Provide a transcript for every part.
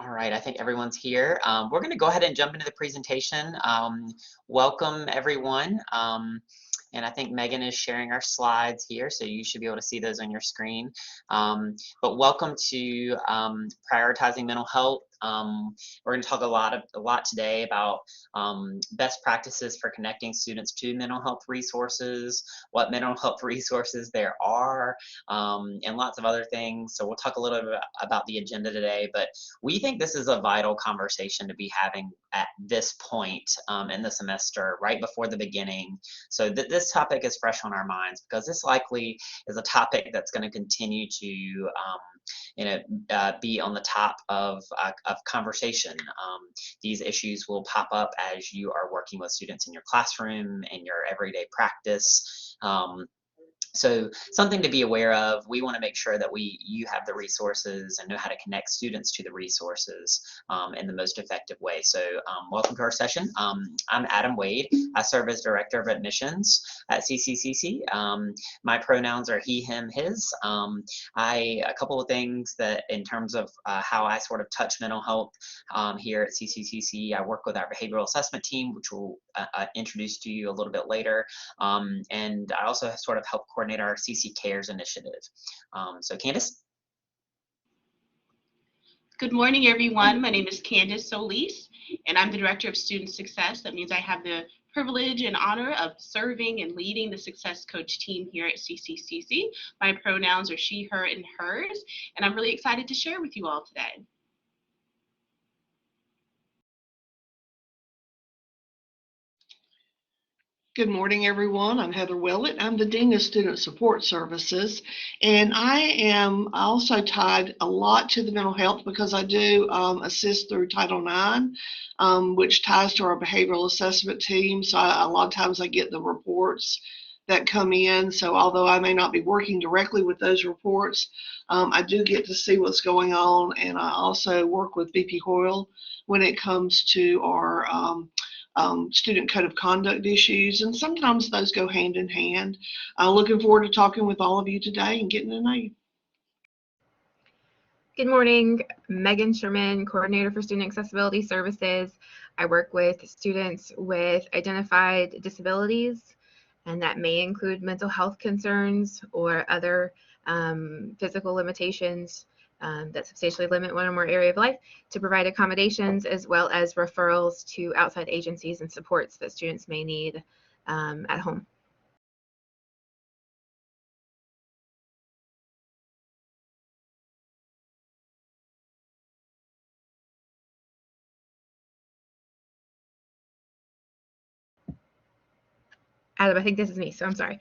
All right, I think everyone's here. We're going to go ahead and jump into the presentation. Welcome, everyone. And I think Megan is sharing our slides here, so you should be able to see those on your screen. But welcome to Prioritizing Mental Health. We're going to talk a lot today about best practices for connecting students to mental health resources, what mental health resources there are, and lots of other things. So we'll talk a little bit about the agenda today, but we think this is a vital conversation to be having at this point in the semester, right before the beginning, so that this topic is fresh on our minds, because this likely is a topic that's going to continue to be on the top of conversation. These issues will pop up as you are working with students in your classroom and your everyday practice. So something to be aware of. We want to make sure that you have the resources and know how to connect students to the resources in the most effective way. So welcome to our session. I'm Adam Wade. I serve as Director of Admissions at CCCC. My pronouns are he, him, his. A couple of things that in terms of how I sort of touch mental health here at CCCC, I work with our behavioral assessment team, which we'll introduce to you a little bit later. And I also sort of help coordinate our CC Cares initiative. So Candace? Good morning, everyone. My name is Candace Solis, and I'm the Director of Student Success. That means I have the privilege and honor of serving and leading the Success Coach team here at CCCC. My pronouns are she, her, and hers, and I'm really excited to share with you all today. Good morning, everyone. I'm Heather Willett. I'm the Dean of Student Support Services, and I am also tied a lot to the mental health because I do assist through Title IX, which ties to our behavioral assessment team. So a lot of times I get the reports that come in. So although I may not be working directly with those reports, I do get to see what's going on, and I also work with VP Hoyle when it comes to our student code of conduct issues, and sometimes those go hand in hand. Looking forward to talking with all of you today and getting to know you. Good morning, Megan Sherman, Coordinator for Student Accessibility Services. I work with students with identified disabilities, and that may include mental health concerns or other physical limitations that substantially limit one or more area of life, to provide accommodations as well as referrals to outside agencies and supports that students may need at home. Adam, I think this is me, so I'm sorry.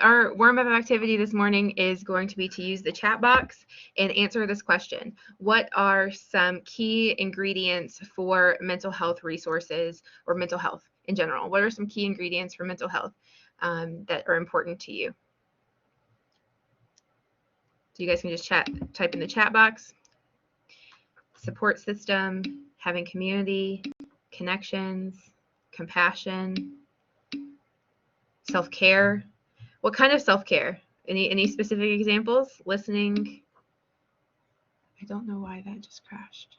Our warm-up activity this morning is going to be to use the chat box and answer this question. What are some key ingredients for mental health resources, or mental health in general? What are some key ingredients for mental health that are important to you? So you guys can just type in the chat box. Support system, having community, connections, compassion, self-care. What kind of self-care? Any specific examples? Listening. I don't know why that just crashed.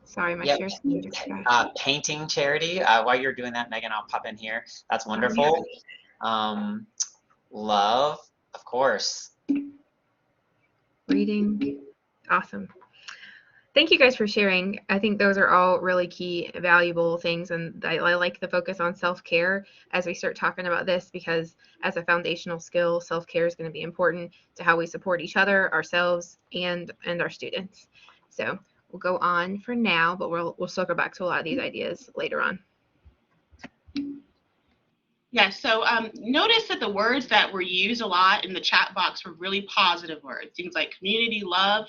Sorry, my share screen just crashed. Painting, Charity. While you're doing that, Megan, I'll pop in here. That's wonderful. Love, of course. Reading. Awesome. Thank you guys for sharing. I think those are all really key, valuable things, and I like the focus on self-care as we start talking about this, because as a foundational skill, self-care is going to be important to how we support each other, ourselves, and our students. So we'll go on for now, but we'll circle back to a lot of these ideas later on. Yeah, so notice that the words that were used a lot in the chat box were really positive words, things like community, love,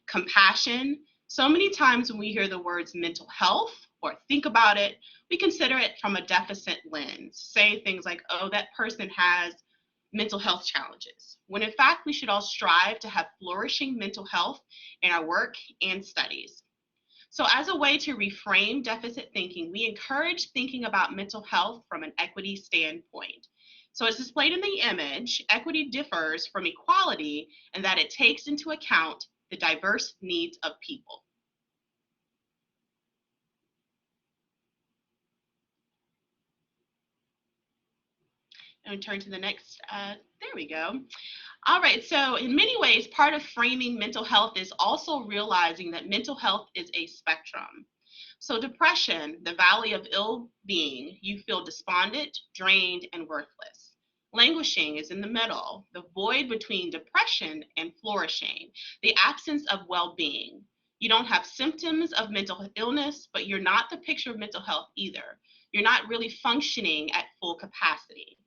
compassion. So many times when we hear the words mental health or think about it, we consider it from a deficit lens, say things like, oh, that person has mental health challenges, when in fact we should all strive to have flourishing mental health in our work and studies. So as a way to reframe deficit thinking, we encourage thinking about mental health from an equity standpoint. So as displayed in the image, equity differs from equality in that it takes into account the diverse needs of people. And turn to the next, there we go. All right, so in many ways, part of framing mental health is also realizing that mental health is a spectrum. So depression, the valley of ill-being, you feel despondent, drained, and worthless. Languishing is in the middle, the void between depression and flourishing, the absence of well-being. You don't have symptoms of mental illness, but you're not the picture of mental health either. You're not really functioning at full capacity.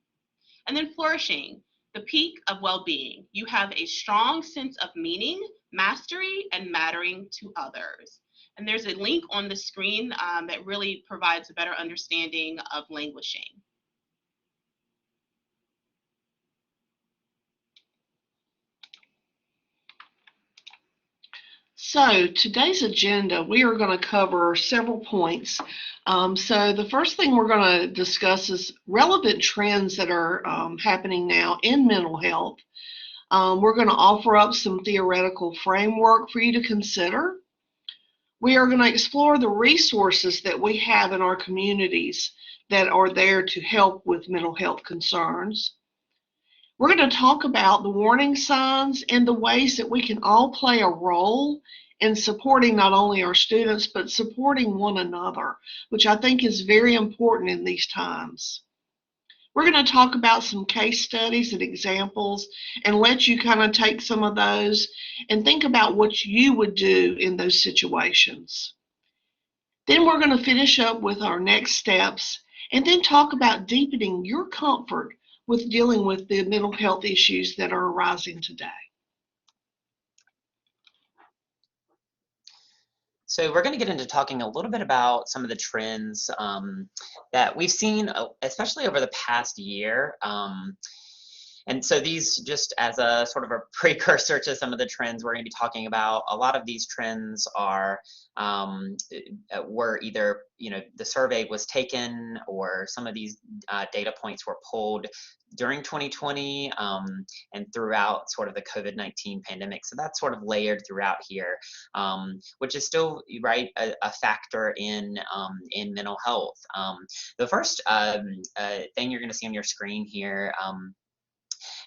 And then flourishing, the peak of well-being. You have a strong sense of meaning, mastery, and mattering to others. And there's a link on the screen that really provides a better understanding of languishing. So today's agenda, we are going to cover several points. So the first thing we're going to discuss is relevant trends that are happening now in mental health. We're going to offer up some theoretical framework for you to consider. We are going to explore the resources that we have in our communities that are there to help with mental health concerns. We're going to talk about the warning signs and the ways that we can all play a role in supporting not only our students, but supporting one another, which I think is very important in these times. We're going to talk about some case studies and examples and let you kind of take some of those and think about what you would do in those situations. Then we're going to finish up with our next steps and then talk about deepening your comfort with dealing with the mental health issues that are arising today. So we're going to get into talking a little bit about some of the trends that we've seen, especially over the past year. And so these, just as a sort of a precursor to some of the trends we're going to be talking about, a lot of these trends are were either, the survey was taken, or some of these data points were pulled during 2020 and throughout sort of the COVID-19 pandemic. So that's sort of layered throughout here, which is still, right, a factor in mental health. The first thing you're going to see on your screen here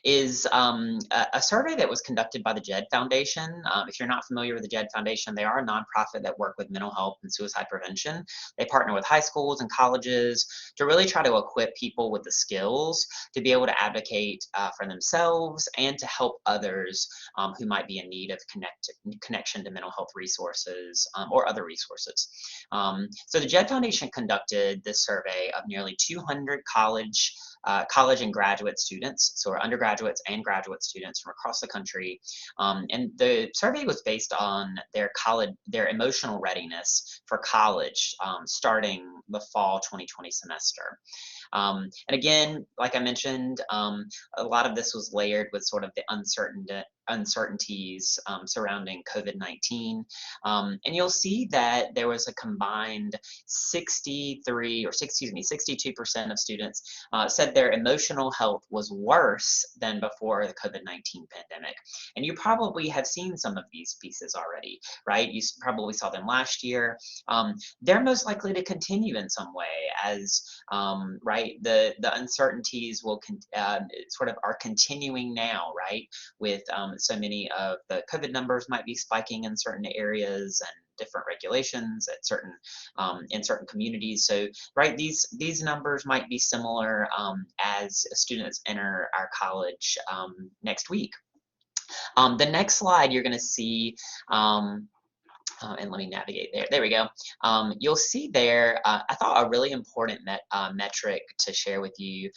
is a survey that was conducted by the JED Foundation. If you're not familiar with the JED Foundation, they are a nonprofit that work with mental health and suicide prevention. They partner with high schools and colleges to really try to equip people with the skills to be able to advocate for themselves and to help others who might be in need of connection to mental health resources or other resources. So the JED Foundation conducted this survey of nearly 200 college and graduate students, so our undergraduates and graduate students from across the country. And the survey was based on their emotional readiness for college starting the fall 2020 semester. And again, like I mentioned, a lot of this was layered with sort of the uncertainties surrounding COVID-19. And you'll see that there was a combined 62% of students said their emotional health was worse than before the COVID-19 pandemic. And you probably have seen some of these pieces already, right? You probably saw them last year. They're most likely to continue in some way as, right, the uncertainties will sort of are continuing now, right? With so many of the COVID numbers might be spiking in certain areas and different regulations at certain in certain communities. So, right, these numbers might be similar as students enter our college next week. The next slide you're going to see. And let me navigate there. There we go. You'll see there, I thought a really important metric to share with you.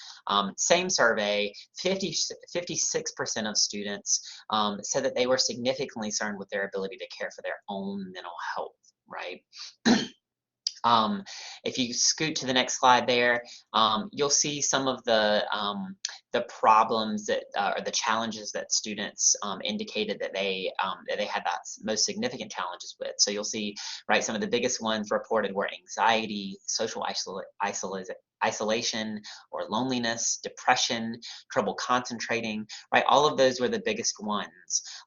Same survey, 56% of students said that they were significantly concerned with their ability to care for their own mental health, right? If you scoot to the next slide there, you'll see some of the problems that or the challenges that students indicated that they had that most significant challenges with. So you'll see, right, some of the biggest ones reported were anxiety, social isolation or loneliness, depression, trouble concentrating, right? All of those were the biggest ones.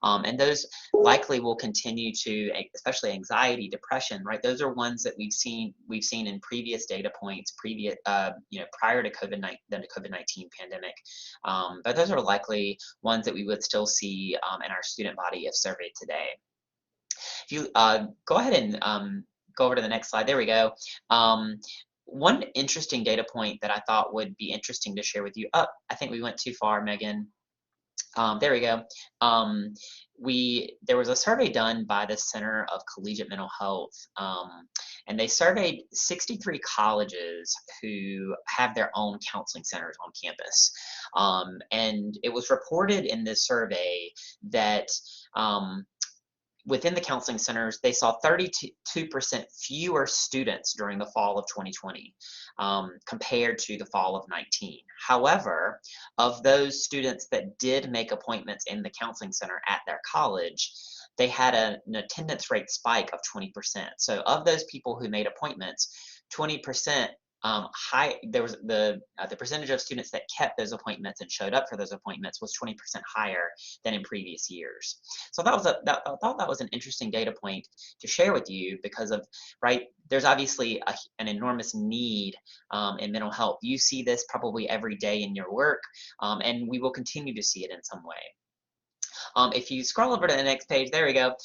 And those likely will continue to, especially anxiety, depression, right? Those are ones that we've seen in previous data points, prior to COVID-19 pandemic. But those are likely ones that we would still see in our student body if surveyed today. If you go ahead and go over to the next slide, there we go. One interesting data point that I thought would be interesting to share with you. I think we went too far, Megan. There we go. There was a survey done by the Center of Collegiate Mental Health, and they surveyed 63 colleges who have their own counseling centers on campus. And it was reported in this survey that within the counseling centers, they saw 32% fewer students during the fall of 2020 compared to the fall of 19. However, of those students that did make appointments in the counseling center at their college, they had an attendance rate spike of 20%. So of those people who made appointments, 20% there was the percentage of students that kept those appointments and showed up for those appointments was 20% higher than in previous years. So I thought that was an interesting data point to share with you because of, right, there's obviously an enormous need in mental health. You see this probably every day in your work, and we will continue to see it in some way. If you scroll over to the next page, there we go.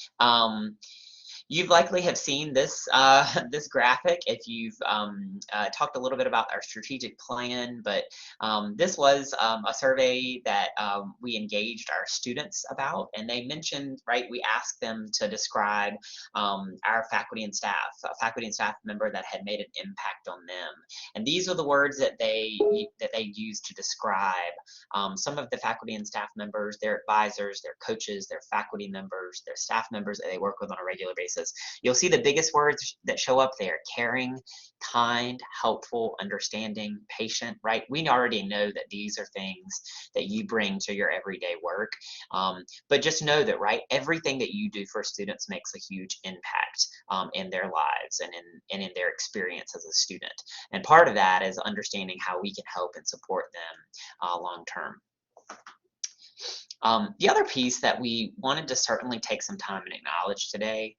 You likely have seen this this graphic if you've talked a little bit about our strategic plan, but this was a survey that we engaged our students about, and they mentioned, right, we asked them to describe our faculty and staff, a faculty and staff member that had made an impact on them. And these are the words that they used to describe some of the faculty and staff members, their advisors, their coaches, their faculty members, their staff members that they work with on a regular basis. You'll see the biggest words that show up there: caring, kind, helpful, understanding, patient, right? We already know that these are things that you bring to your everyday work. But just know that, right, everything that you do for students makes a huge impact in their lives and in their experience as a student. And part of that is understanding how we can help and support them long term. The other piece that we wanted to certainly take some time and acknowledge today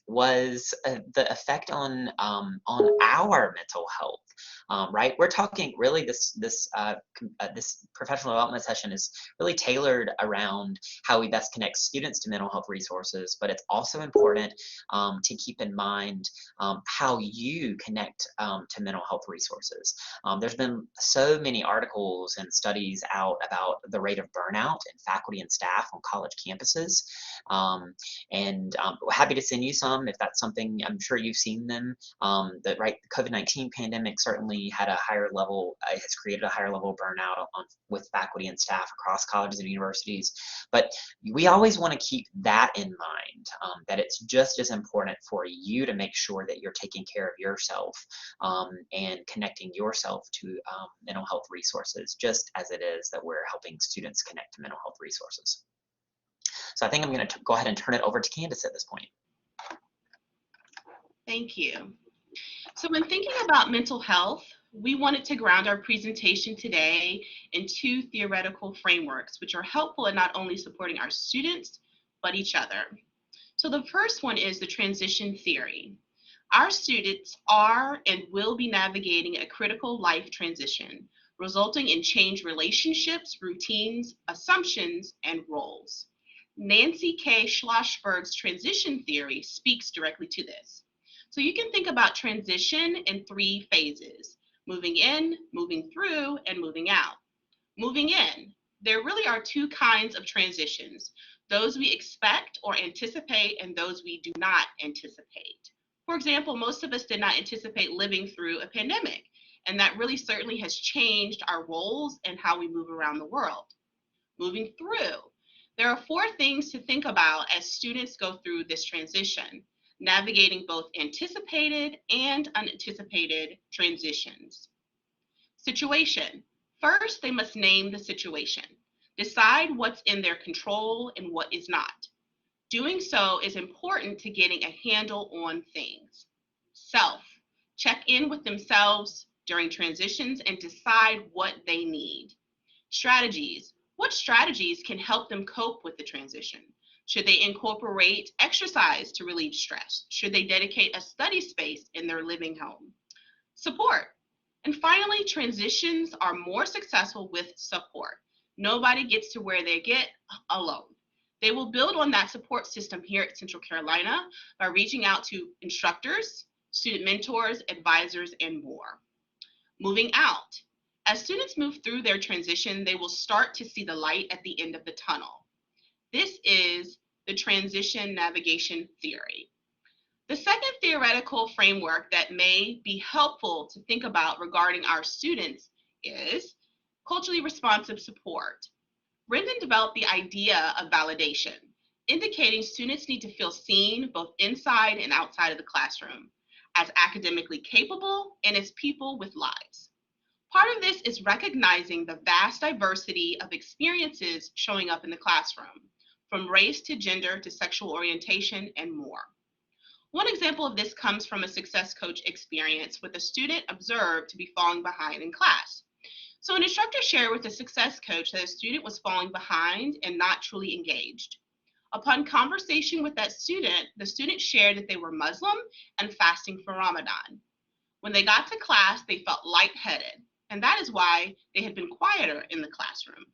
was the effect on our mental health. Right, we're talking really this professional development session is really tailored around how we best connect students to mental health resources, but it's also important to keep in mind how you connect to mental health resources. There's been so many articles and studies out about the rate of burnout in faculty and staff on college campuses, and we're happy to send you some if that's something. I'm sure you've seen them. The COVID-19 pandemic certainly had a higher level, has created a higher level of burnout with faculty and staff across colleges and universities. But we always want to keep that in mind, that it's just as important for you to make sure that you're taking care of yourself and connecting yourself to mental health resources, just as it is that we're helping students connect to mental health resources. So I think I'm going to go ahead and turn it over to Candace at this point. Thank you. So when thinking about mental health, we wanted to ground our presentation today in two theoretical frameworks, which are helpful in not only supporting our students, but each other. So the first one is the transition theory. Our students are and will be navigating a critical life transition, resulting in changed relationships, routines, assumptions, and roles. Nancy K. Schlossberg's transition theory speaks directly to this. So you can think about transition in three phases: moving in, moving through, and moving out. Moving in, there really are two kinds of transitions: those we expect or anticipate and those we do not anticipate. For example, most of us did not anticipate living through a pandemic, and that really certainly has changed our roles and how we move around the world. Moving through, there are four things to think about as students go through this transition, navigating both anticipated and unanticipated transitions. Situation. First, they must name the situation. Decide what's in their control and what is not. Doing so is important to getting a handle on things. Self. Check in with themselves, during transitions and decide what they need. Strategies. What strategies can help them cope with the transition? Should they incorporate exercise to relieve stress? Should they dedicate a study space in their living home? Support. And finally, transitions are more successful with support. Nobody gets to where they get alone. They will build on that support system here at Central Carolina by reaching out to instructors, student mentors, advisors, and more. Moving out. As students move through their transition, they will start to see the light at the end of the tunnel. This is the transition navigation theory. The second theoretical framework that may be helpful to think about regarding our students is culturally responsive support. Brendan developed the idea of validation, indicating students need to feel seen both inside and outside of the classroom, as academically capable and as people with lives. Part of this is recognizing the vast diversity of experiences showing up in the classroom, from race to gender to sexual orientation and more. One example of this comes from a success coach experience with a student observed to be falling behind in class. So an instructor shared with a success coach that a student was falling behind and not truly engaged. Upon conversation with that student, the student shared that they were Muslim and fasting for Ramadan. When they got to class, they felt lightheaded, and that is why they had been quieter in the classroom.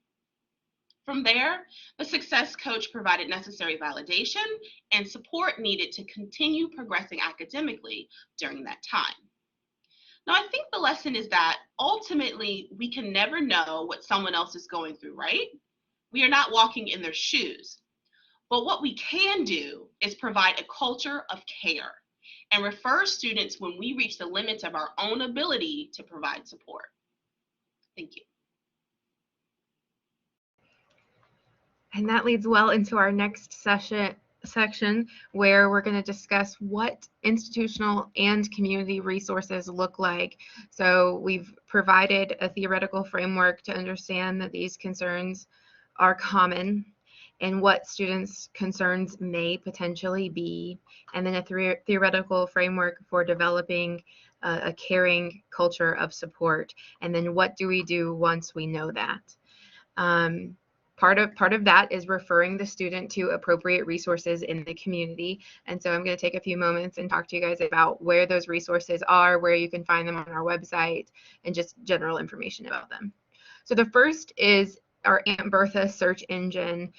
From there, the success coach provided necessary validation and support needed to continue progressing academically during that time. Now, I think the lesson is that ultimately we can never know what someone else is going through, right? We are not walking in their shoes. But what we can do is provide a culture of care and refer students when we reach the limits of our own ability to provide support. Thank you. And that leads well into our next section where we're going to discuss what institutional and community resources look like. So we've provided a theoretical framework to understand that these concerns are common and what students' concerns may potentially be, and then a theoretical framework for developing a caring culture of support, and then what do we do once we know that. Part of that is referring the student to appropriate resources in the community. And so I'm going to take a few moments and talk to you guys about where those resources are, where you can find them on our website, and just general information about them. So the first is our Aunt Bertha search engine.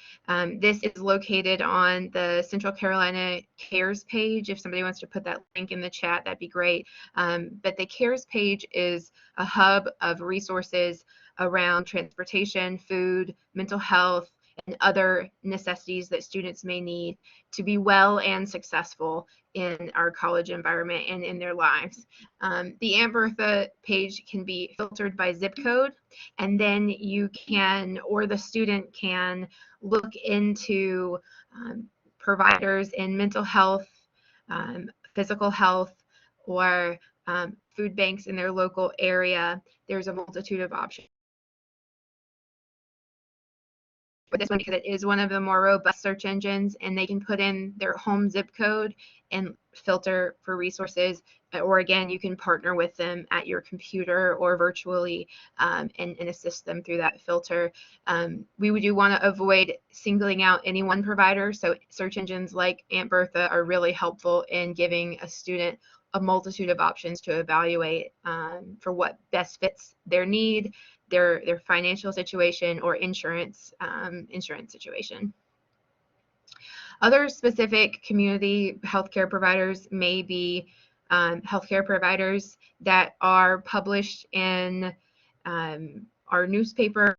This is located on the Central Carolina CARES page. If somebody wants to put that link in the chat, that'd be great. But the CARES page is a hub of resources around transportation, food, mental health, and other necessities that students may need to be well and successful in our college environment and in their lives. The Aunt Bertha page can be filtered by zip code, and then you can, or the student can, look into providers in mental health, physical health, or food banks in their local area. There's a multitude of options. For this one, because it is one of the more robust search engines, and they can put in their home zip code and filter for resources, or again, you can partner with them at your computer or virtually and assist them through that filter. We do want to avoid singling out any one provider, so search engines like Aunt Bertha are really helpful in giving a student a multitude of options to evaluate for what best fits their need, their financial situation, or insurance situation. Other specific community healthcare providers may be healthcare providers that are published in our newspaper.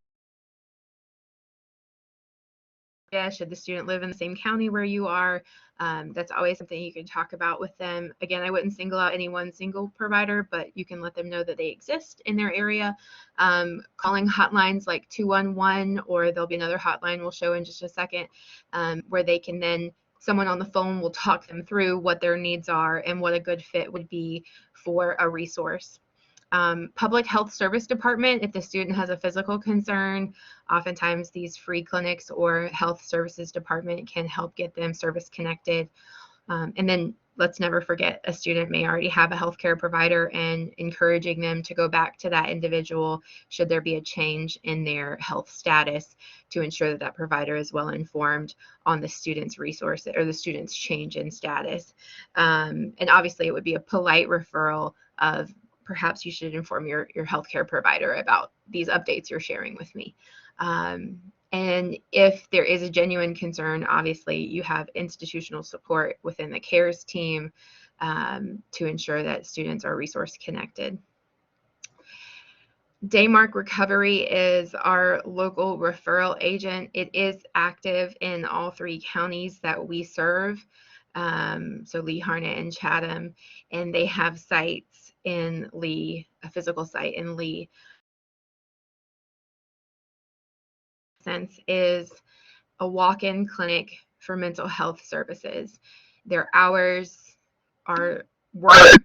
Should the student live in the same county where you are? That's always something you can talk about with them. Again, I wouldn't single out any one single provider, but you can let them know that they exist in their area. Calling hotlines like 211, or there'll be another hotline we'll show in just a second, where they can then, someone on the phone will talk them through what their needs are and what a good fit would be for a resource. Public health service department, if the student has a physical concern, oftentimes these free clinics or health services department can help get them service connected. And then let's never forget a student may already have a healthcare provider, and encouraging them to go back to that individual should there be a change in their health status, to ensure that that provider is well informed on the student's resource or the student's change in status. And obviously it would be a polite referral of, perhaps you should inform your healthcare provider about these updates you're sharing with me. And if there is a genuine concern, obviously you have institutional support within the CARES team to ensure that students are resource connected. Daymark Recovery is our local referral agent. It is active in all 3 counties that we serve, so Lee, Harnett, and Chatham, and they have sites in Lee, a physical site in Lee. Sense is a walk-in clinic for mental health services. Their hours are work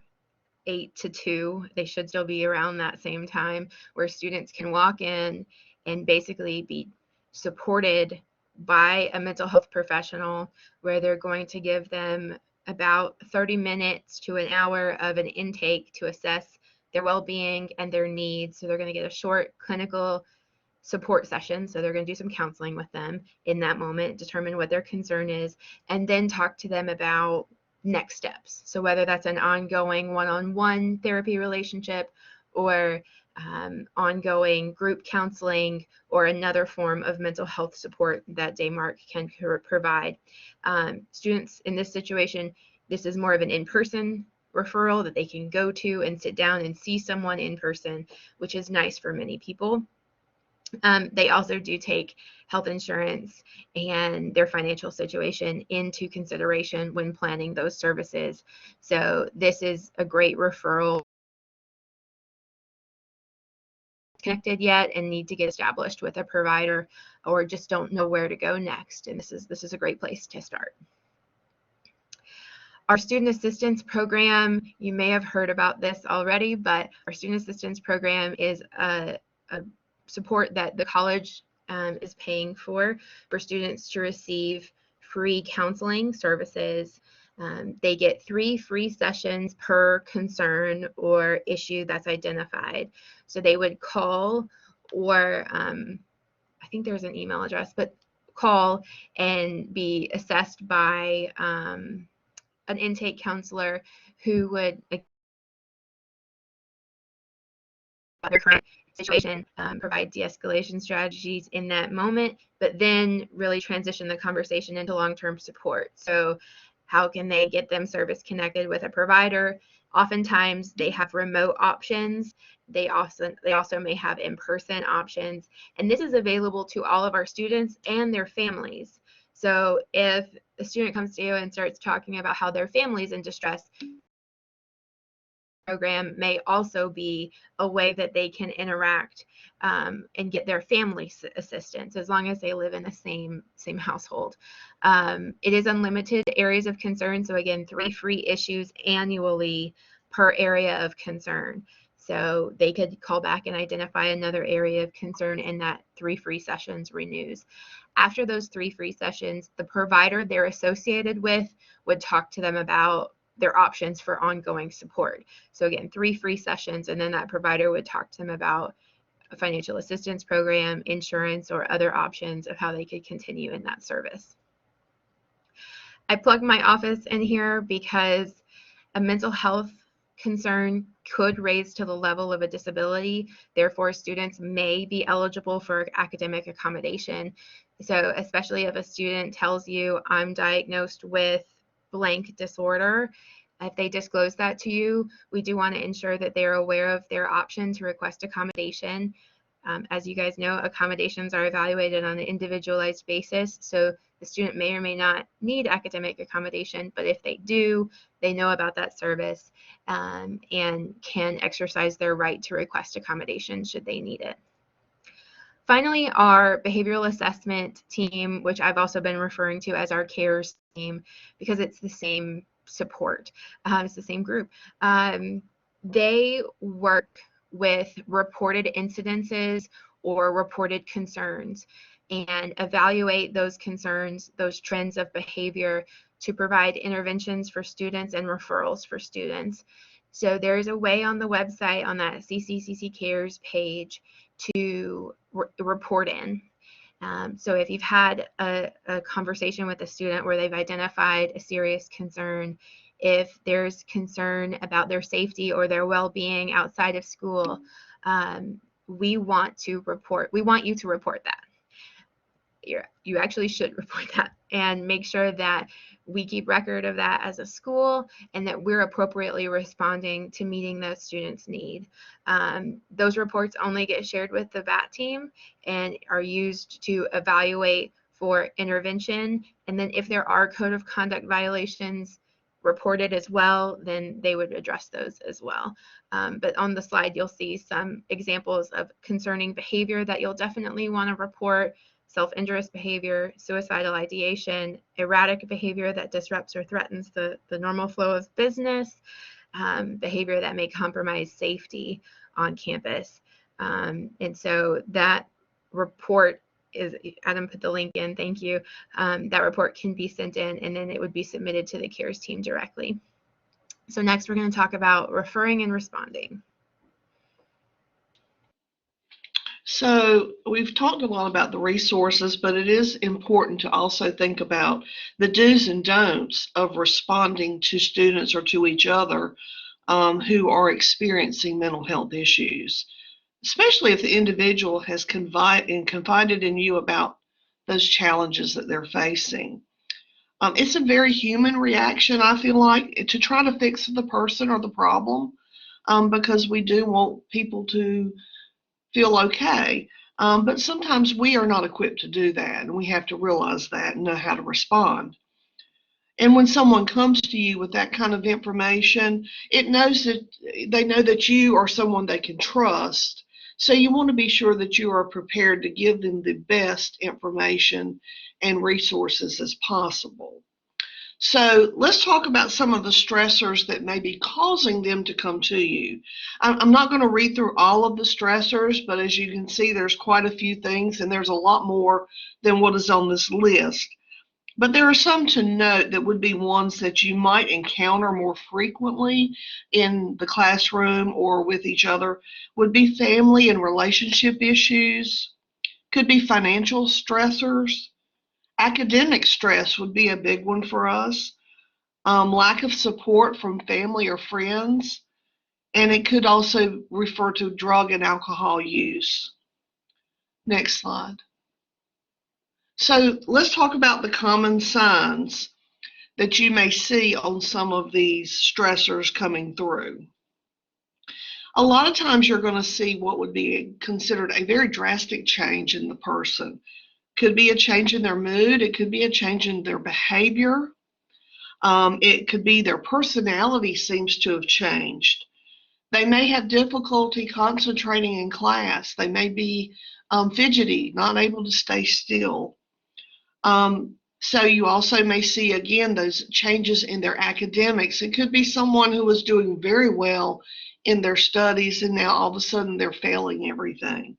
8 to 2. They should still be around that same time, where students can walk in and basically be supported by a mental health professional, where they're going to give them about 30 minutes to an hour of an intake to assess their well-being and their needs. So they're going to get a short clinical support session. So they're going to do some counseling with them in that moment, determine what their concern is, and then talk to them about next steps. So whether that's an ongoing one-on-one therapy relationship, or ongoing group counseling, or another form of mental health support that Daymark can provide. Students in this situation, this is more of an in-person referral that they can go to and sit down and see someone in person, which is nice for many people. They also do take health insurance and their financial situation into consideration when planning those services. So this is a great referral. Connected yet and need to get established with a provider, or just don't know where to go next, and this is a great place to start. Our student assistance program, you may have heard about this already, but our student assistance program is a support that the college is paying for students to receive free counseling services. They get 3 free sessions per concern or issue that's identified. So they would call, or I think there's an email address, but call and be assessed by an intake counselor who would their current situation, provide de-escalation strategies in that moment, but then really transition the conversation into long-term support. So how can they get them service connected with a provider? Oftentimes they have remote options. They also may have in-person options, and this is available to all of our students and their families. So if a student comes to you and starts talking about how their family's in distress, program may also be a way that they can interact and get their family assistance, as long as they live in the same household. It is unlimited areas of concern. So again, 3 free issues annually per area of concern. So they could call back and identify another area of concern, and that 3 free sessions renews. After those 3 free sessions, the provider they're associated with would talk to them about their options for ongoing support. So again, 3 free sessions, and then that provider would talk to them about a financial assistance program, insurance, or other options of how they could continue in that service. I plugged my office in here because a mental health concern could raise to the level of a disability. Therefore, students may be eligible for academic accommodation. So especially if a student tells you, I'm diagnosed with blank disorder, if they disclose that to you, we do want to ensure that they're aware of their option to request accommodation. As you guys know, accommodations are evaluated on an individualized basis, so the student may or may not need academic accommodation, but if they do, they know about that service and can exercise their right to request accommodation should they need it. Finally, our behavioral assessment team, which I've also been referring to as our CARES team, because it's the same support, it's the same group. They work with reported incidences or reported concerns. and evaluate those concerns, those trends of behavior, to provide interventions for students and referrals for students. So there's a way on the website, on that CCCC Cares page, to report in. So if you've had a conversation with a student where they've identified a serious concern, if there's concern about their safety or their well-being outside of school, we want you to report that. You actually should report that, and make sure that we keep record of that as a school, and that we're appropriately responding to meeting those students' need. Those reports only get shared with the VAT team and are used to evaluate for intervention. And then if there are code of conduct violations reported as well, then they would address those as well. But on the slide, you'll see some examples of concerning behavior that you'll definitely want to report: self-injurious behavior, suicidal ideation, erratic behavior that disrupts or threatens the normal flow of business, behavior that may compromise safety on campus. And so that report is, Adam put the link in, thank you. That report can be sent in, and then it would be submitted to the CARES team directly. So next we're going to talk about referring and responding. So we've talked a lot about the resources, but it is important to also think about the do's and don'ts of responding to students or to each other who are experiencing mental health issues, especially if the individual has confided in you about those challenges that they're facing. It's a very human reaction, I feel like, to try to fix the person or the problem, because we do want people to feel okay. But sometimes we are not equipped to do that, and we have to realize that and know how to respond. And when someone comes to you with that kind of information, they know that you are someone they can trust. So you want to be sure that you are prepared to give them the best information and resources as possible. So let's talk about some of the stressors that may be causing them to come to you. I'm not going to read through all of the stressors, but as you can see, there's quite a few things, and there's a lot more than what is on this list. But there are some to note that would be ones that you might encounter more frequently in the classroom or with each other. Would be family and relationship issues, could be financial stressors. Academic stress would be a big one for us. Lack of support from family or friends, and it could also refer to drug and alcohol use. Next slide. So let's talk about the common signs that you may see on some of these stressors coming through. A lot of times you're going to see what would be considered a very drastic change in the person. Could be a change in their mood. It could be a change in their behavior. It could be their personality seems to have changed. They may have difficulty concentrating in class. They may be fidgety, not able to stay still. So you also may see, again, those changes in their academics. It could be someone who was doing very well in their studies, and now all of a sudden they're failing everything.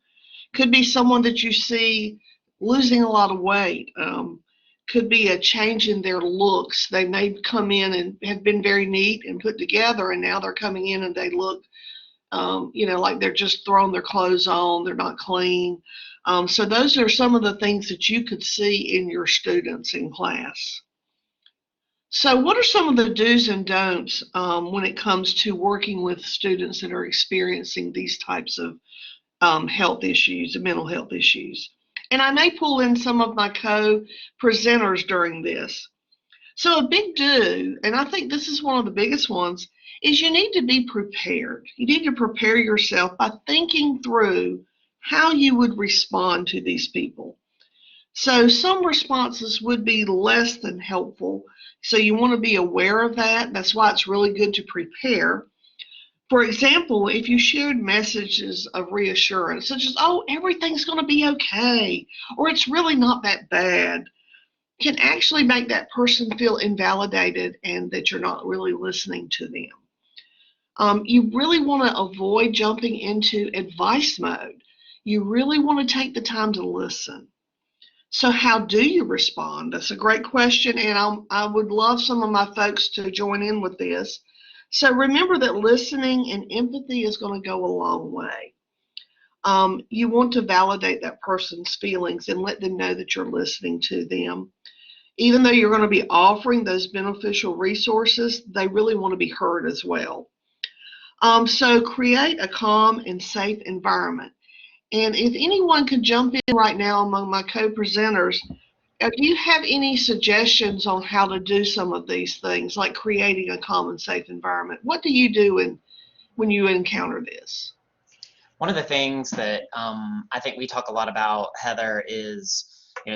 Could be someone that you see losing a lot of weight. Could be a change in their looks. They may come in and have been very neat and put together, and now they're coming in and they look, like they're just throwing their clothes on. They're not clean. So those are some of the things that you could see in your students in class. So what are some of the do's and don'ts when it comes to working with students that are experiencing these types of health issues and mental health issues? And I may pull in some of my co-presenters during this. So a big do, and I think this is one of the biggest ones, is you need to be prepared. You need to prepare yourself by thinking through how you would respond to these people. So some responses would be less than helpful. So you want to be aware of that. That's why it's really good to prepare. For example, if you shared messages of reassurance, such as, oh, everything's going to be okay, or it's really not that bad, can actually make that person feel invalidated and that you're not really listening to them. You really want to avoid jumping into advice mode. You really want to take the time to listen. So how do you respond? That's a great question, and I would love some of my folks to join in with this. So remember that listening and empathy is going to go a long way. You want to validate that person's feelings and let them know that you're listening to them. Even though you're going to be offering those beneficial resources, they really want to be heard as well. So create a calm and safe environment. And if anyone could jump in right now among my co-presenters, if you have any suggestions on how to do some of these things, like creating a calm and safe environment, what do you do when you encounter this? One of the things that I think we talk a lot about, Heather, is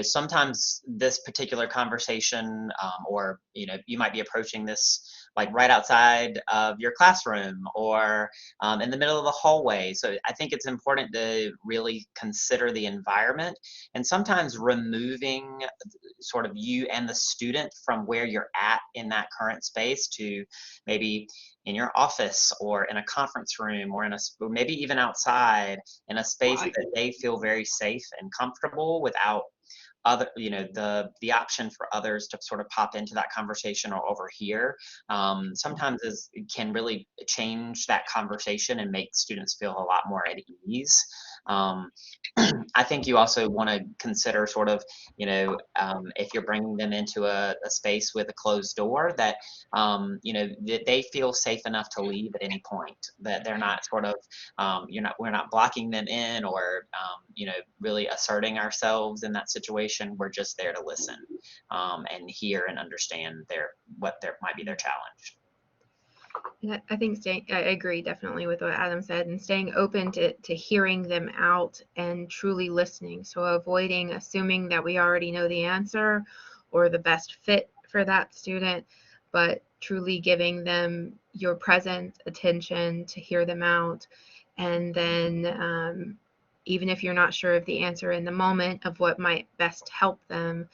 sometimes this particular conversation, or you might be approaching this like right outside of your classroom or in the middle of the hallway. So I think it's important to really consider the environment, and sometimes removing sort of you and the student from where you're at in that current space to maybe in your office or in a conference room or or maybe even outside in a space Right. that they feel very safe and comfortable without other, the option for others to sort of pop into that conversation or overhear. Sometimes can really change that conversation and make students feel a lot more at ease. I think you also want to consider sort of, if you're bringing them into a space with a closed door, that, that they feel safe enough to leave at any point, that they're not sort of, we're not blocking them in or, really asserting ourselves in that situation. We're just there to listen and hear and understand what might be their challenge. Yeah, I think I agree definitely with what Adam said, and staying open to hearing them out and truly listening. So avoiding assuming that we already know the answer or the best fit for that student, but truly giving them your present attention to hear them out. And then even if you're not sure of the answer in the moment of what might best help them,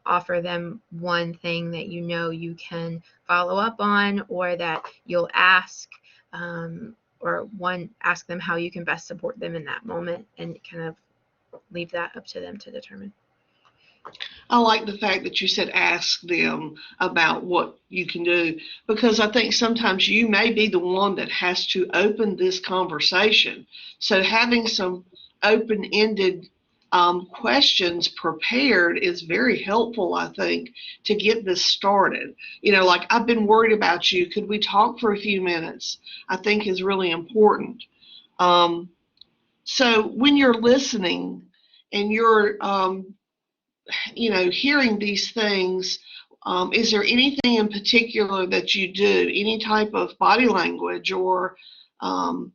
offer them one thing that you can follow up on, or that you'll ask, or ask them how you can best support them in that moment, and kind of leave that up to them to determine. I like the fact that you said ask them about what you can do, because I think sometimes you may be the one that has to open this conversation. So having some open-ended questions prepared is very helpful, I think, to get this started. Like, I've been worried about you. Could we talk for a few minutes? I think is really important. So when you're listening and you're hearing these things, is there anything in particular that you do, any type of body language, or how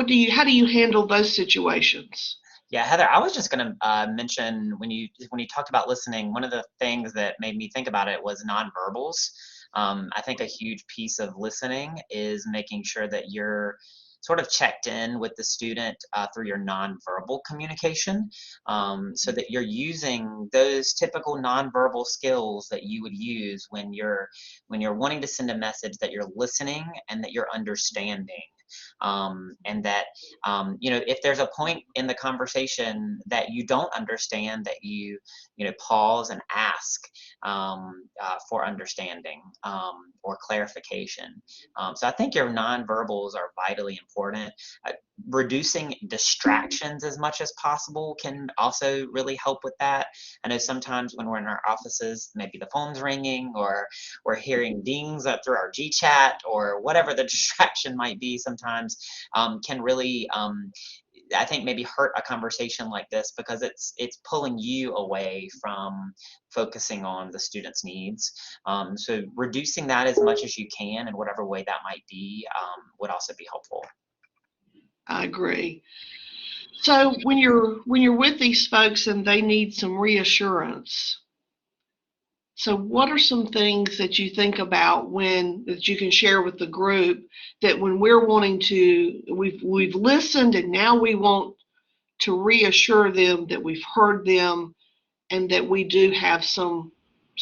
do you handle those situations? Yeah, Heather, I was just going to mention when you talked about listening, one of the things that made me think about it was nonverbals. I think a huge piece of listening is making sure that you're sort of checked in with the student through your nonverbal communication, so that you're using those typical nonverbal skills that you would use when you're wanting to send a message, that you're listening and that you're understanding. And that, if there's a point in the conversation that you don't understand, that you pause and ask for understanding or clarification. So I think your nonverbals are vitally important. Reducing distractions as much as possible can also really help with that. I know sometimes when we're in our offices, maybe the phone's ringing or we're hearing dings through our GChat or whatever the distraction might be, sometimes can really, I think, maybe hurt a conversation like this, because it's pulling you away from focusing on the student's needs. So reducing that as much as you can in whatever way that might be would also be helpful. I agree. So when you're with these folks and they need some reassurance, so what are some things that you think about that you can share with the group, that when we're wanting to, we've listened and now we want to reassure them that we've heard them and that we do have some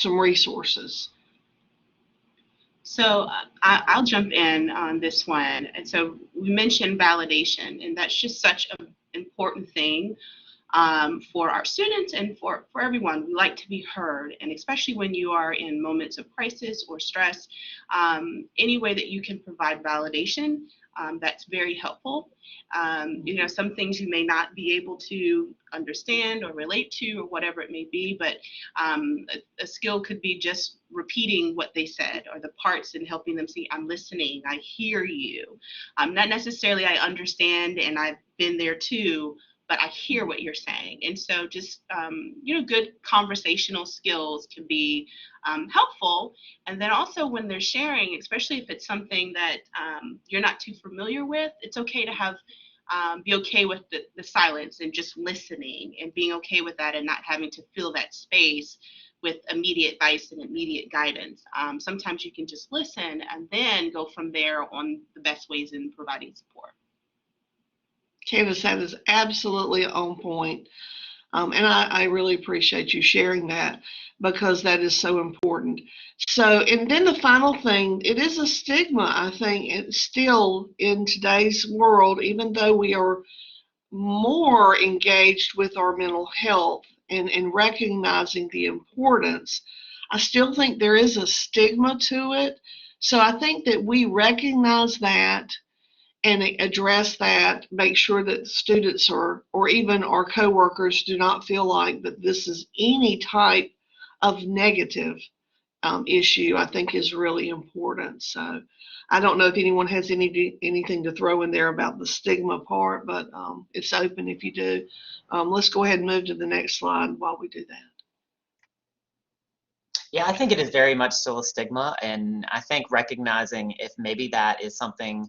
resources? So I'll jump in on this one. And so we mentioned validation, and that's just such an important thing. for our students and for everyone. We like to be heard, and especially when you are in moments of crisis or stress, any way that you can provide validation, that's very helpful. Some things you may not be able to understand or relate to or whatever it may be, but a skill could be just repeating what they said, or the parts, and helping them see, I'm listening, I hear you. Not necessarily I understand and I've been there too, but I hear what you're saying. And so just, good conversational skills can be helpful. And then also when they're sharing, especially if it's something that you're not too familiar with, it's okay to have be okay with the silence and just listening, and being okay with that and not having to fill that space with immediate advice and immediate guidance. Sometimes you can just listen and then go from there on the best ways in providing support. Candace, that is absolutely on point. And I really appreciate you sharing that, because that is so important. So, and then the final thing, it is a stigma, I think, it's still in today's world, even though we are more engaged with our mental health and recognizing the importance, I still think there is a stigma to it. So I think that we recognize that and address that, make sure that students or even our coworkers do not feel like that this is any type of negative issue, I think is really important. So I don't know if anyone has anything to throw in there about the stigma part, but it's open if you do. Let's go ahead and move to the next slide while we do that. Yeah, I think it is very much still a stigma, and I think recognizing if maybe that is something,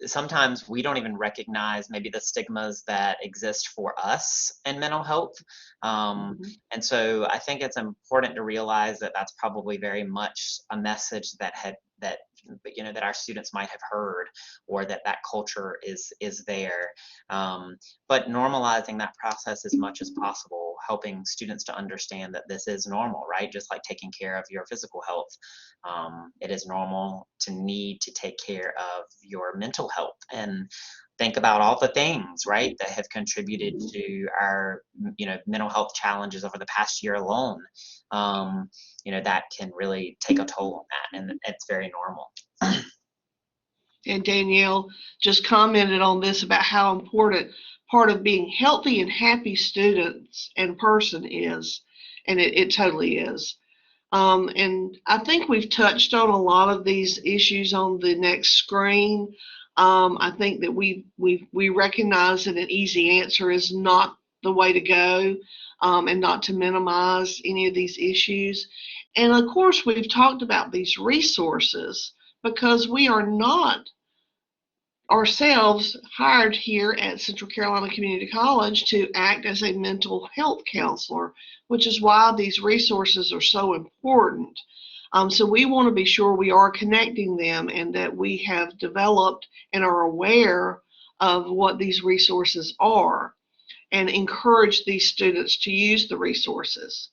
sometimes we don't even recognize maybe the stigmas that exist for us in mental health. And so I think it's important to realize that that's probably very much a message that our students might have heard, or that culture is there. But normalizing that process as much as possible, helping students to understand that this is normal, right? Just like taking care of your physical health. It is normal to need to take care of your mental health, and think about all the things, right, that have contributed to our, mental health challenges over the past year alone. That can really take a toll on that, and it's very normal. And Danielle just commented on this about how important part of being healthy and happy students and person is, and it totally is. And I think we've touched on a lot of these issues on the next screen. I think that we recognize that an easy answer is not the way to go, and not to minimize any of these issues. And of course, we've talked about these resources, because we are not ourselves hired here at Central Carolina Community College to act as a mental health counselor, which is why these resources are so important. So we want to be sure we are connecting them, and that we have developed and are aware of what these resources are, and encourage these students to use the resources.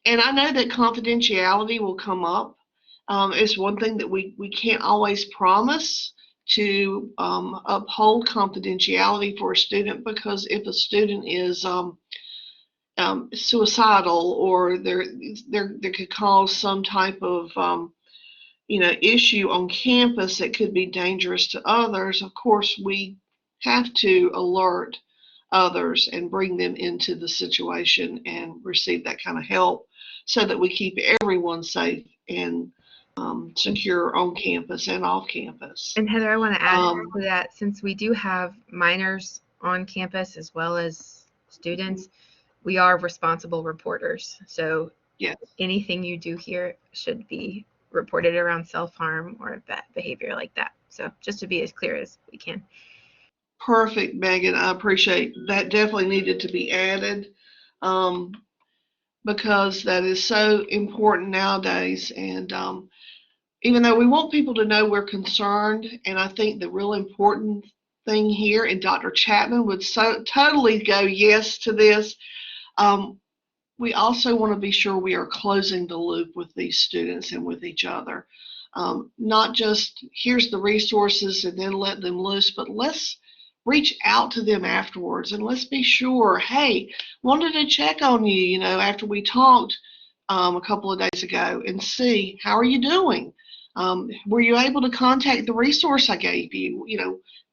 And I know that confidentiality will come up. It's one thing that we can't always promise to uphold confidentiality for a student, because if a student is suicidal, or there could cause some type of issue on campus that could be dangerous to others, of course we have to alert others and bring them into the situation and receive that kind of help, so that we keep everyone safe and secure on campus and off campus. And Heather, I want to add to that, since we do have minors on campus as well as students, we are responsible reporters. So yes, anything you do here should be reported around self-harm or that behavior like that. So just to be as clear as we can. Perfect, Megan. I appreciate that. Definitely needed to be added, because that is so important nowadays. And even though we want people to know we're concerned, and I think the real important thing here, and Dr. Chapman would totally go yes to this, we also want to be sure we are closing the loop with these students and with each other. Not just here's the resources and then let them loose, but let's reach out to them afterwards and let's be sure, hey, wanted to check on you, after we talked a couple of days ago and see how are you doing. Were you able to contact the resource I gave you?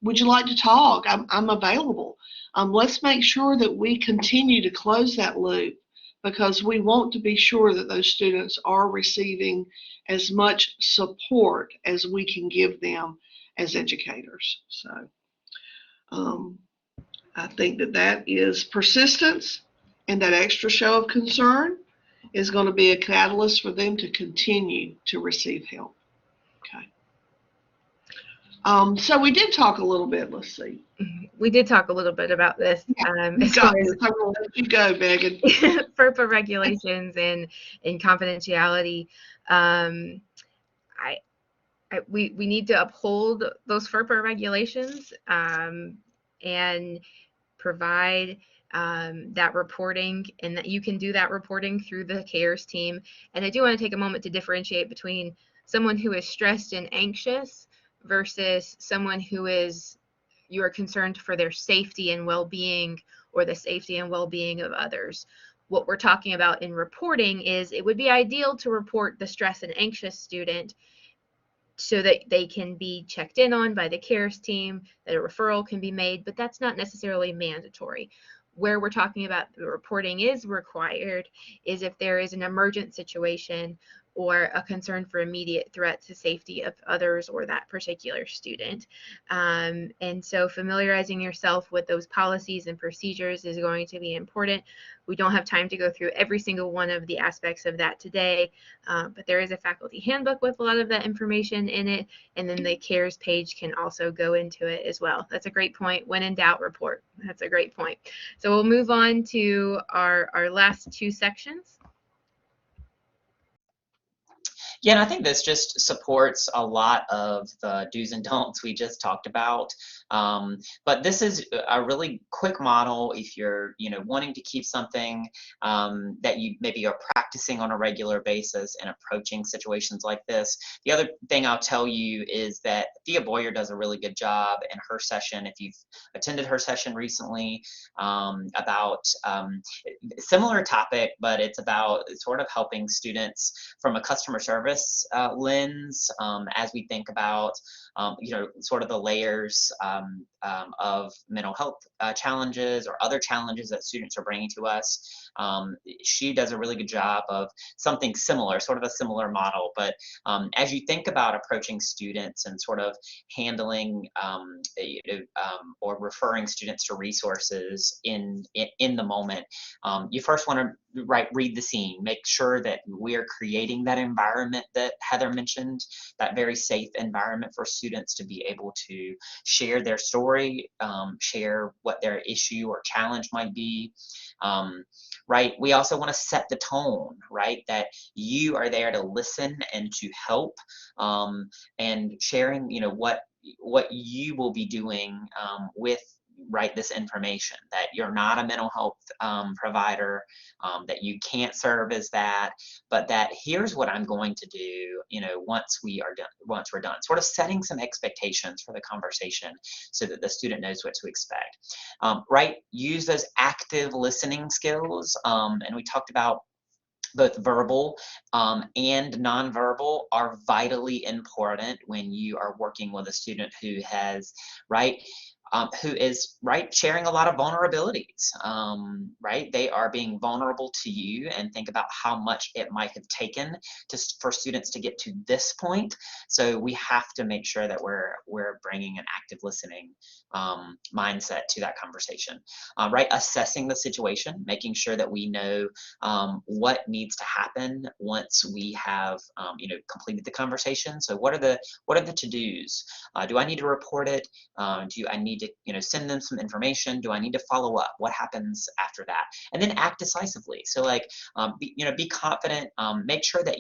Would you like to talk? I'm available. Let's make sure that we continue to close that loop because we want to be sure that those students are receiving as much support as we can give them as educators. So I think that is persistence, and that extra show of concern is going to be a catalyst for them to continue to receive help. Okay. So we did talk a little bit. Let's see. We did talk a little bit about this. As far as I'm going to let you go, Megan. FERPA regulations and confidentiality. We need to uphold those FERPA regulations and provide that reporting, and that you can do that reporting through the CARES team. And I do want to take a moment to differentiate between someone who is stressed and anxious versus someone who you are concerned for their safety and well-being or the safety and well-being of others. What we're talking about in reporting is it would be ideal to report the stressed and anxious student so that they can be checked in on by the CARES team, that a referral can be made, but that's not necessarily mandatory. Where we're talking about the reporting is required is if there is an emergent situation or a concern for immediate threat to safety of others or that particular student. And so familiarizing yourself with those policies and procedures is going to be important. We don't have time to go through every single one of the aspects of that today, but there is a faculty handbook with a lot of that information in it, and then the CARES page can also go into it as well. That's a great point. When in doubt, report. That's a great point. So we'll move on to our last two sections. Yeah, and I think this just supports a lot of the do's and don'ts we just talked about. But this is a really quick model if you're, wanting to keep something that you maybe are practicing on a regular basis and approaching situations like this. The other thing I'll tell you is that Thea Boyer does a really good job in her session. If you've attended her session recently about similar topic, but it's about sort of helping students from a customer service lens as we think about sort of the layers of mental health challenges or other challenges that students are bringing to us. She does a really good job of something similar, sort of a similar model. But as you think about approaching students and sort of handling or referring students to resources in the moment, you first want to read the scene, make sure that we're creating that environment that Heather mentioned, that very safe environment for students to be able to share their story, share what their issue or challenge might be. Right? We also want to set the tone, right? That you are there to listen and to help, and sharing, what you will be doing with this information, that you're not a mental health provider, that you can't serve as that, but that here's what I'm going to do, once we're done, sort of setting some expectations for the conversation so that the student knows what to expect. Right? Use those active listening skills, and we talked about both verbal and nonverbal are vitally important when you are working with a student who has, who is sharing a lot of vulnerabilities, they are being vulnerable to you, and think about how much it might have taken for students to get to this point. So we have to make sure that we're bringing an active listening mindset to that conversation, assessing the situation, making sure that we know what needs to happen once we have completed the conversation. So what are the to-dos? Do I need to report it? Do I need to send them some information? Do I need to follow up? What happens after that? And then act decisively. So be confident, make sure that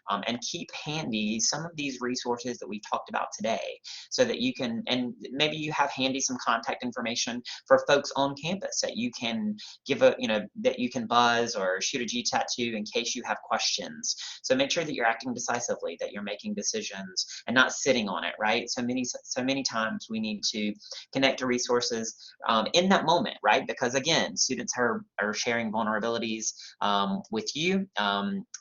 and keep handy some of these resources that we've talked about today, so that you can, and maybe you have handy some contact information for folks on campus that you can give that you can buzz or shoot a GChat to in case you have questions. So make sure that you're acting decisively, that you're making decisions and not sitting on it, right? So many times we need to to connect to resources in that moment, right? Because again, students are sharing vulnerabilities with you,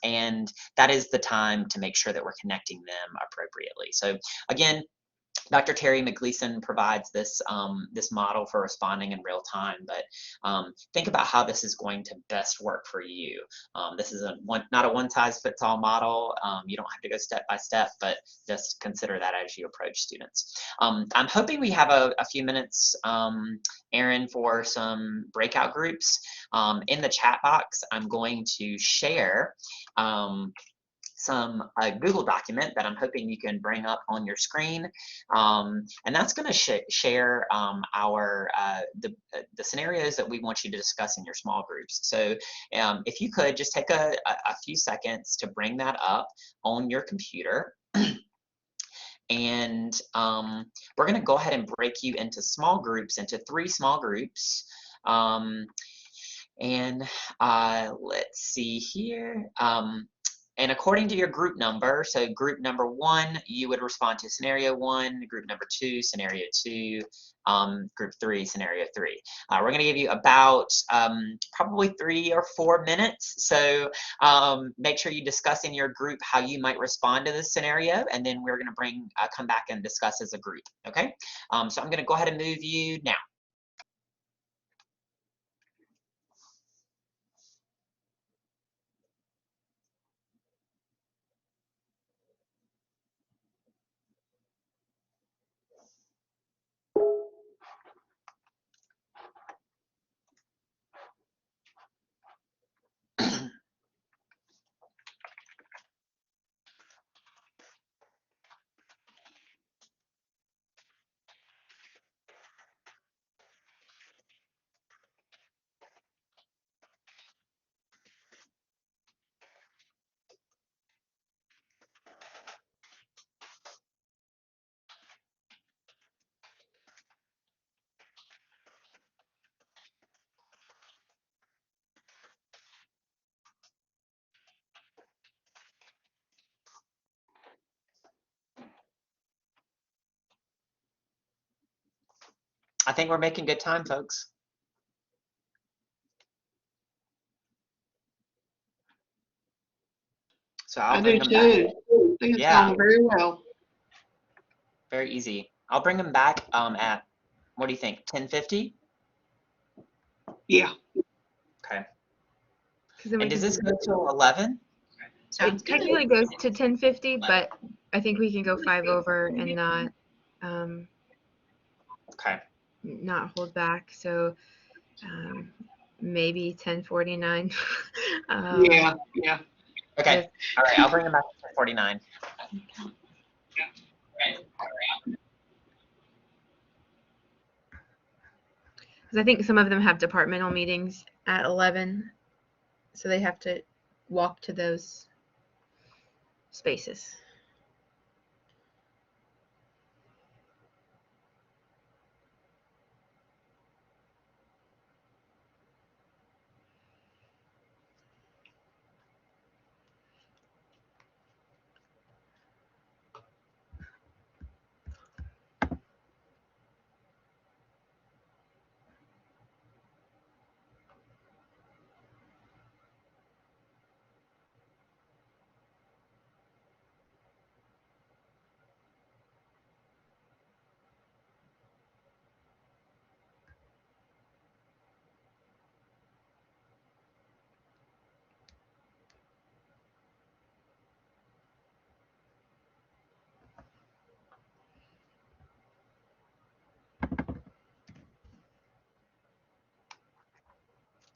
and that is the time to make sure that we're connecting them appropriately. So again, Dr. Terry McGleason provides this this model for responding in real time, but think about how this is going to best work for you. This is not a one-size-fits-all model. You don't have to go step by step, but just consider that as you approach students. I'm hoping we have a few minutes, Erin, for some breakout groups. In the chat box, I'm going to share a Google document that I'm hoping you can bring up on your screen, and that's going to share the scenarios that we want you to discuss in your small groups. So if you could just take a few seconds to bring that up on your computer. And we're going to go ahead and break you into small groups, into 3 small groups. And let's see here. And according to your group number, so group number 1, you would respond to scenario 1, group number 2, scenario 2, group 3, scenario 3. We're going to give you about probably 3 or 4 minutes. So make sure you discuss in your group how you might respond to this scenario, and then we're going to come back and discuss as a group. Okay. So I'm going to go ahead and move you now. I think we're making good time, folks. So I'll bring them back. I do too. I think it's going very well. Very easy. I'll bring them back at, what do you think, 10:50? Yeah. Okay. And does this go till 11? It technically goes to 10:50, but I think we can go 5 over and not not hold back. So maybe 10:49. Yeah. Okay. All right. I'll bring them back to 10:49. Because I think some of them have departmental meetings at 11, so they have to walk to those spaces.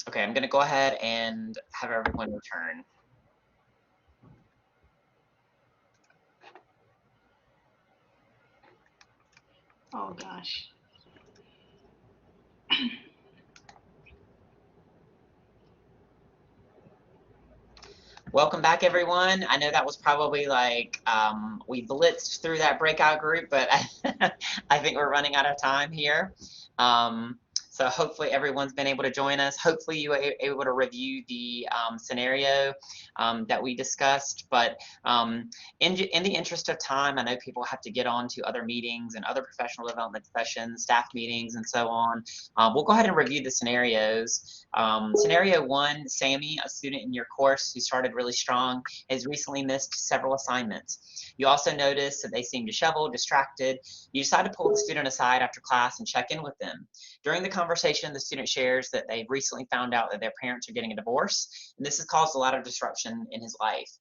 Okay, I'm going to go ahead and have everyone return. Oh, gosh. Welcome back, everyone. I know that was probably like, we blitzed through that breakout group, but I think we're running out of time here. So hopefully everyone's been able to join us. Hopefully you were able to review the scenario that we discussed. But in the interest of time, I know people have to get on to other meetings and other professional development sessions, staff meetings, and so on. We'll go ahead and review the scenarios. Scenario 1, Sammy, a student in your course who started really strong, has recently missed several assignments. You also notice that they seem disheveled, distracted. You decide to pull the student aside after class and check in with them. During the conversation, the student shares that they've recently found out that their parents are getting a divorce, and this has caused a lot of disruption in his life.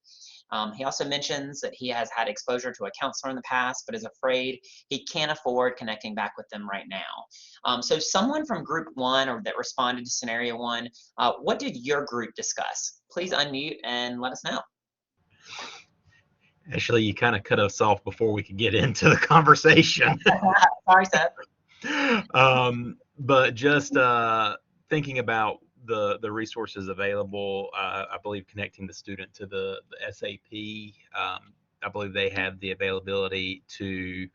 He also mentions that he has had exposure to a counselor in the past, but is afraid he can't afford connecting back with them right now. So someone from group 1 or that responded to scenario 1, what did your group discuss? Please unmute and let us know. Actually, you kind of cut us off before we could get into the conversation. Sorry, Seth. But just thinking about the resources available, I believe connecting the student to the SAP, I believe they have the availability to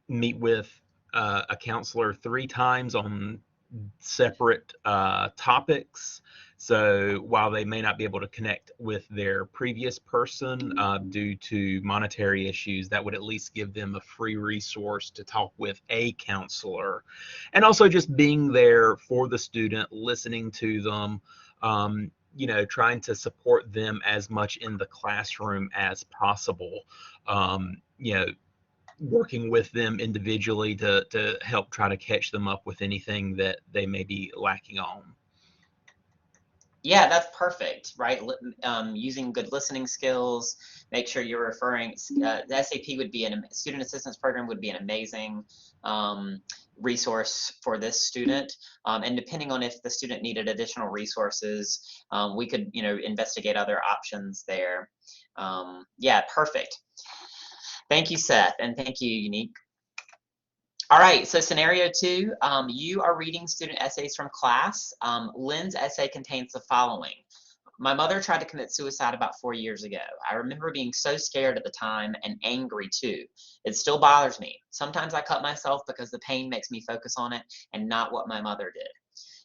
meet with a counselor 3 times on separate topics. So while they may not be able to connect with their previous person due to monetary issues, that would at least give them a free resource to talk with a counselor. And also just being there for the student, listening to them, trying to support them as much in the classroom as possible. Working with them individually to help try to catch them up with anything that they may be lacking on. Yeah, that's perfect, right? Using good listening skills, make sure you're referring, the SAP would be student assistance program would be an amazing resource for this student. And depending on if the student needed additional resources, we could, investigate other options there. Yeah, perfect. Thank you, Seth, and thank you, Unique. All right, so scenario 2, you are reading student essays from class. Lynn's essay contains the following. My mother tried to commit suicide about 4 years ago. I remember being so scared at the time and angry too. It still bothers me. Sometimes I cut myself because the pain makes me focus on it and not what my mother did.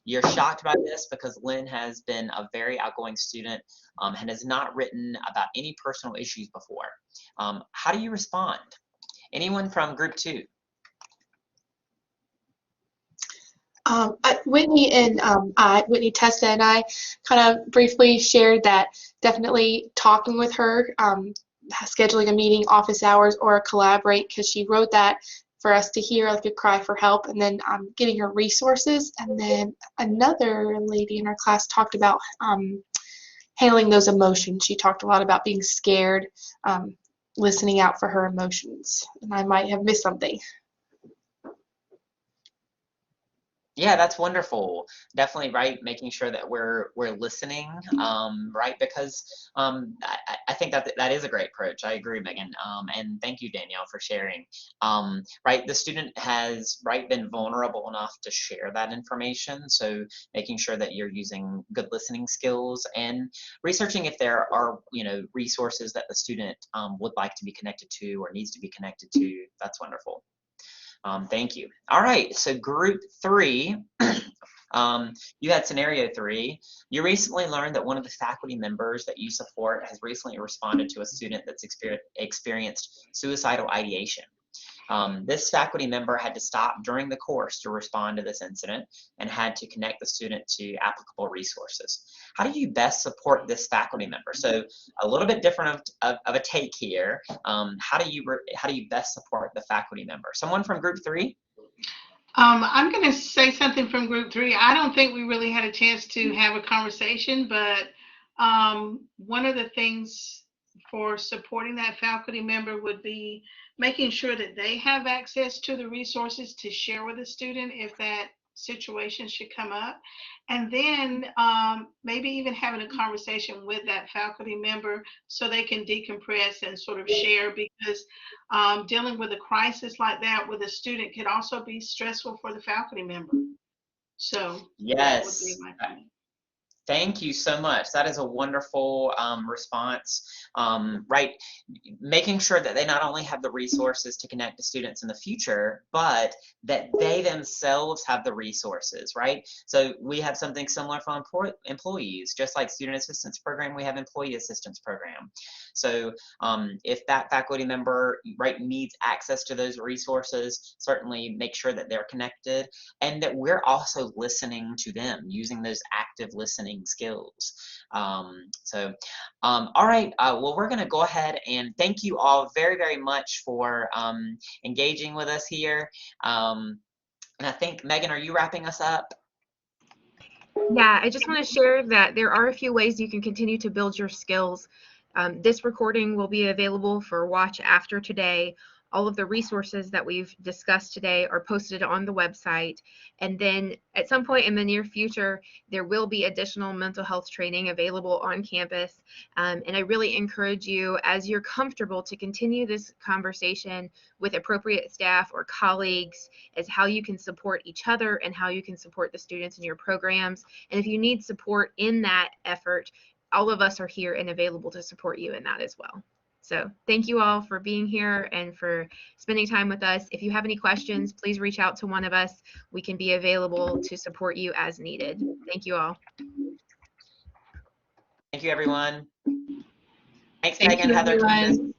You're shocked by this because Lynn has been a very outgoing student and has not written about any personal issues before. How do you respond? Anyone from group 2? Whitney, Tessa, and I kind of briefly shared that definitely talking with her, scheduling a meeting, office hours, or collaborate, because she wrote that for us to hear, like a cry for help, and then getting her resources. And then another lady in our class talked about handling those emotions. She talked a lot about being scared, listening out for her emotions, and I might have missed something. Yeah, that's wonderful. Definitely, right, making sure that we're listening, right, because I think that is a great approach. I agree, Megan, and thank you, Danielle, for sharing. Right, the student has, right, been vulnerable enough to share that information, so making sure that you're using good listening skills and researching if there are, resources that the student would like to be connected to or needs to be connected to. That's wonderful. Thank you. All right, so group 3, you had scenario 3. You recently learned that one of the faculty members that you support has recently responded to a student that's experienced suicidal ideation. This faculty member had to stop during the course to respond to this incident and had to connect the student to applicable resources. How do you best support this faculty member? So a little bit different of a take here. How do you best support the faculty member? Someone from group 3? I'm going to say something from group 3. I don't think we really had a chance to have a conversation, but one of the things for supporting that faculty member would be making sure that they have access to the resources to share with a student if that situation should come up. And then maybe even having a conversation with that faculty member so they can decompress and sort of share, because dealing with a crisis like that with a student could also be stressful for the faculty member. So Yes. that would be my point. Thank you so much. That is a wonderful response. Right, making sure that they not only have the resources to connect to students in the future, but that they themselves have the resources, right? So we have something similar for employees, just like student assistance program, we have employee assistance program. So if that faculty member, right, needs access to those resources, certainly make sure that they're connected and that we're also listening to them using those active listening skills. All right, well, we're going to go ahead and thank you all very, very much for engaging with us here. And I think, Megan, are you wrapping us up? Yeah, I just want to share that there are a few ways you can continue to build your skills. This recording will be available for watch after today. All of the resources that we've discussed today are posted on the website. And then at some point in the near future, there will be additional mental health training available on campus. And I really encourage you, as you're comfortable, to continue this conversation with appropriate staff or colleagues as how you can support each other and how you can support the students in your programs. And if you need support in that effort, all of us are here and available to support you in that as well. So thank you all for being here and for spending time with us. If you have any questions, please reach out to one of us. We can be available to support you as needed. Thank you all. Thank you, everyone. Thanks, Thank Megan, you, Heather, everyone. Candace.